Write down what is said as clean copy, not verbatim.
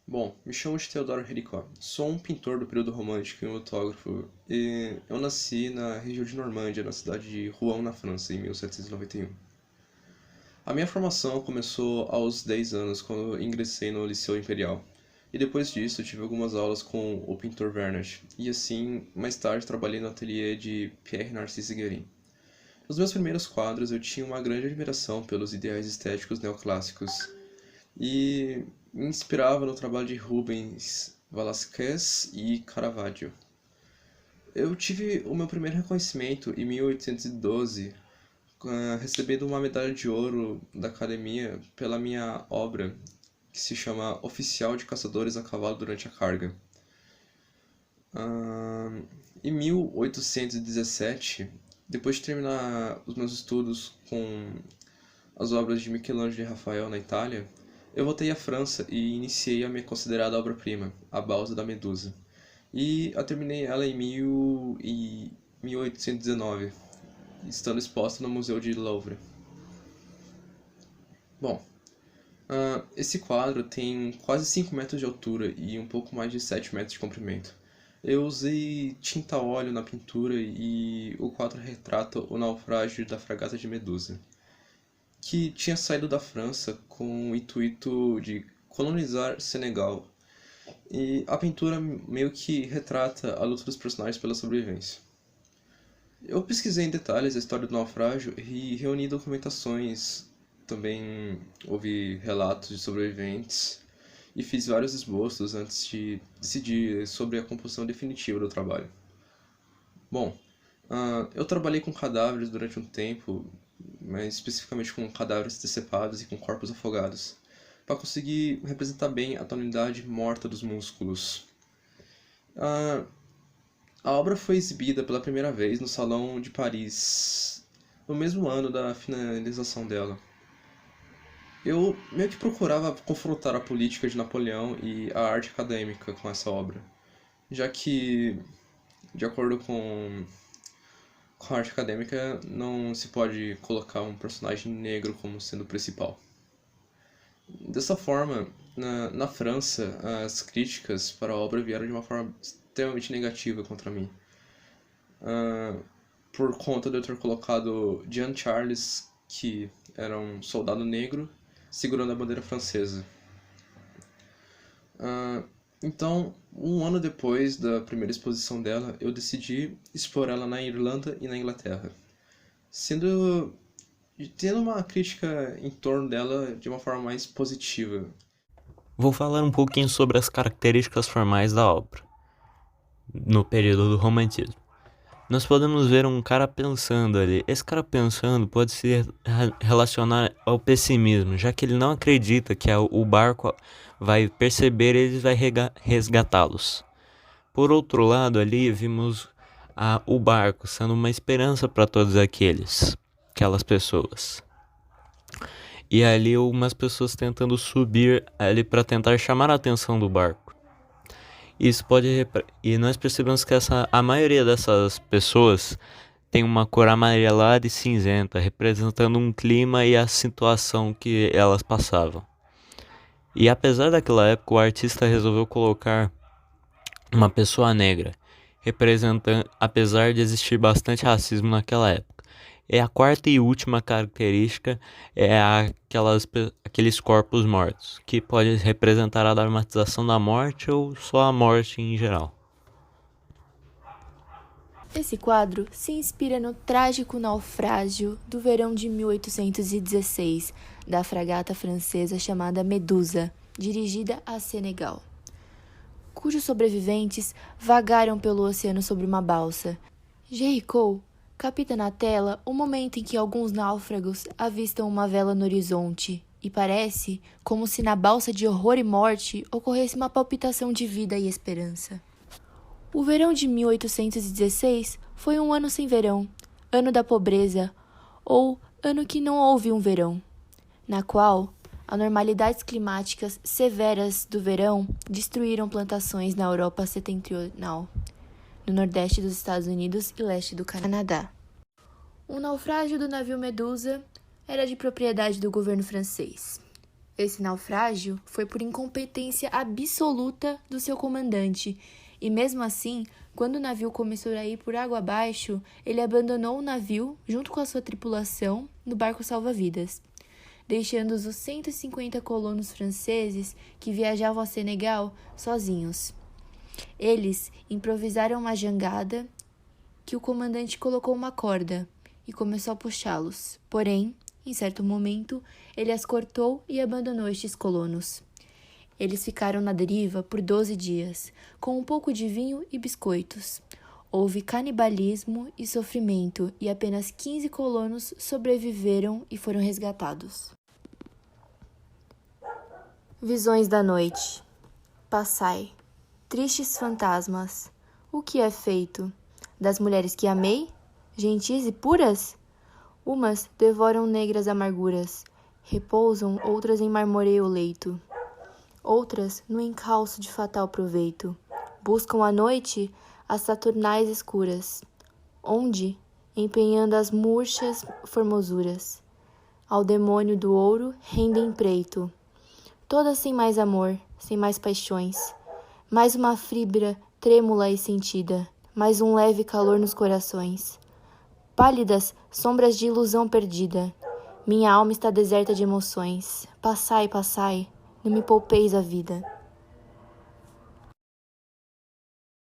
Bom, me chamo de Teodoro Hericó. Sou um pintor do período romântico e um fotógrafo, e eu nasci na região de Normândia, na cidade de Rouen, na França, em 1791. A minha formação começou aos 10 anos, quando ingressei no Liceu Imperial. E depois disso, tive algumas aulas com o pintor Vernet, e assim, mais tarde, trabalhei no ateliê de Pierre Narcisse Guérin. Nos meus primeiros quadros, eu tinha uma grande admiração pelos ideais estéticos neoclássicos, e me inspirava no trabalho de Rubens, Velázquez e Caravaggio. Eu tive o meu primeiro reconhecimento em 1812, recebendo uma medalha de ouro da Academia pela minha obra, que se chama Oficial de Caçadores a Cavalo durante a Carga. Em 1817, depois de terminar os meus estudos com as obras de Michelangelo e Rafael na Itália, eu voltei à França e iniciei a minha considerada obra-prima, A Balsa da Medusa. E a terminei ela em 1819, estando exposta no Museu de Louvre. Bom, esse quadro tem quase 5 metros de altura e um pouco mais de 7 metros de comprimento. Eu usei tinta a óleo na pintura e o quadro retrata o naufrágio da fragata de Medusa, que tinha saído da França com o intuito de colonizar Senegal. E a pintura meio que retrata a luta dos personagens pela sobrevivência. Eu pesquisei em detalhes a história do naufrágio e reuni documentações, também ouvi relatos de sobreviventes e fiz vários esboços antes de decidir sobre a composição definitiva do trabalho. Bom, eu trabalhei com cadáveres durante um tempo, mas especificamente com cadáveres decepados e com corpos afogados, para conseguir representar bem a tonalidade morta dos músculos. A obra foi exibida pela primeira vez no Salão de Paris, no mesmo ano da finalização dela. Eu meio que procurava confrontar a política de Napoleão e a arte acadêmica com essa obra, já que, de acordo com a arte acadêmica, não se pode colocar um personagem negro como sendo o principal. Dessa forma, na França, as críticas para a obra vieram de uma forma extremamente negativa contra mim, por conta de eu ter colocado Jean Charles, que era um soldado negro, segurando a bandeira francesa. Então, um ano depois da primeira exposição dela, eu decidi expor ela na Irlanda e na Inglaterra, tendo uma crítica em torno dela de uma forma mais positiva. Vou falar um pouquinho sobre as características formais da obra, no período do romantismo. Nós podemos ver um cara pensando ali. Esse cara pensando pode se relacionar ao pessimismo, já que ele não acredita que o barco vai perceber eles e vai resgatá-los. Por outro lado, ali vimos o barco sendo uma esperança para todos aquelas pessoas. E ali umas pessoas tentando subir ali para tentar chamar a atenção do barco. E nós percebemos que a maioria dessas pessoas tem uma cor amarelada e cinzenta, representando um clima e a situação que elas passavam. E apesar daquela época, o artista resolveu colocar uma pessoa negra, representando, apesar de existir bastante racismo naquela época. E a quarta e última característica é aqueles corpos mortos, que pode representar a dramatização da morte ou só a morte em geral. Esse quadro se inspira no trágico naufrágio do verão de 1816 da fragata francesa chamada Medusa, dirigida a Senegal, cujos sobreviventes vagaram pelo oceano sobre uma balsa. Géricault capta na tela o momento em que alguns náufragos avistam uma vela no horizonte e parece como se na balsa de horror e morte ocorresse uma palpitação de vida e esperança. O verão de 1816 foi um ano sem verão, ano da pobreza, ou ano que não houve um verão, na qual anormalidades climáticas severas do verão destruíram plantações na Europa setentrional, no nordeste dos Estados Unidos e leste do Canadá. O naufrágio do navio Medusa era de propriedade do governo francês. Esse naufrágio foi por incompetência absoluta do seu comandante, e mesmo assim, quando o navio começou a ir por água abaixo, ele abandonou o navio, junto com a sua tripulação, no barco salva-vidas, deixando os 150 colonos franceses que viajavam a Senegal sozinhos. Eles improvisaram uma jangada que o comandante colocou uma corda e começou a puxá-los. Porém, em certo momento, ele as cortou e abandonou estes colonos. Eles ficaram na deriva por 12 dias, com um pouco de vinho e biscoitos. Houve canibalismo e sofrimento, e apenas 15 colonos sobreviveram e foram resgatados. Visões da noite. Passai. Tristes fantasmas. O que é feito? Das mulheres que amei? Gentis e puras? Umas devoram negras amarguras, repousam outras em marmoreio leito. Outras no encalço de fatal proveito, buscam à noite as saturnais escuras, onde, empenhando as murchas formosuras, ao demônio do ouro rendem preito, todas sem mais amor, sem mais paixões, mais uma fibra trêmula e sentida, mais um leve calor nos corações. Pálidas sombras de ilusão perdida, minha alma está deserta de emoções. Passai, passai, não me poupeis a vida.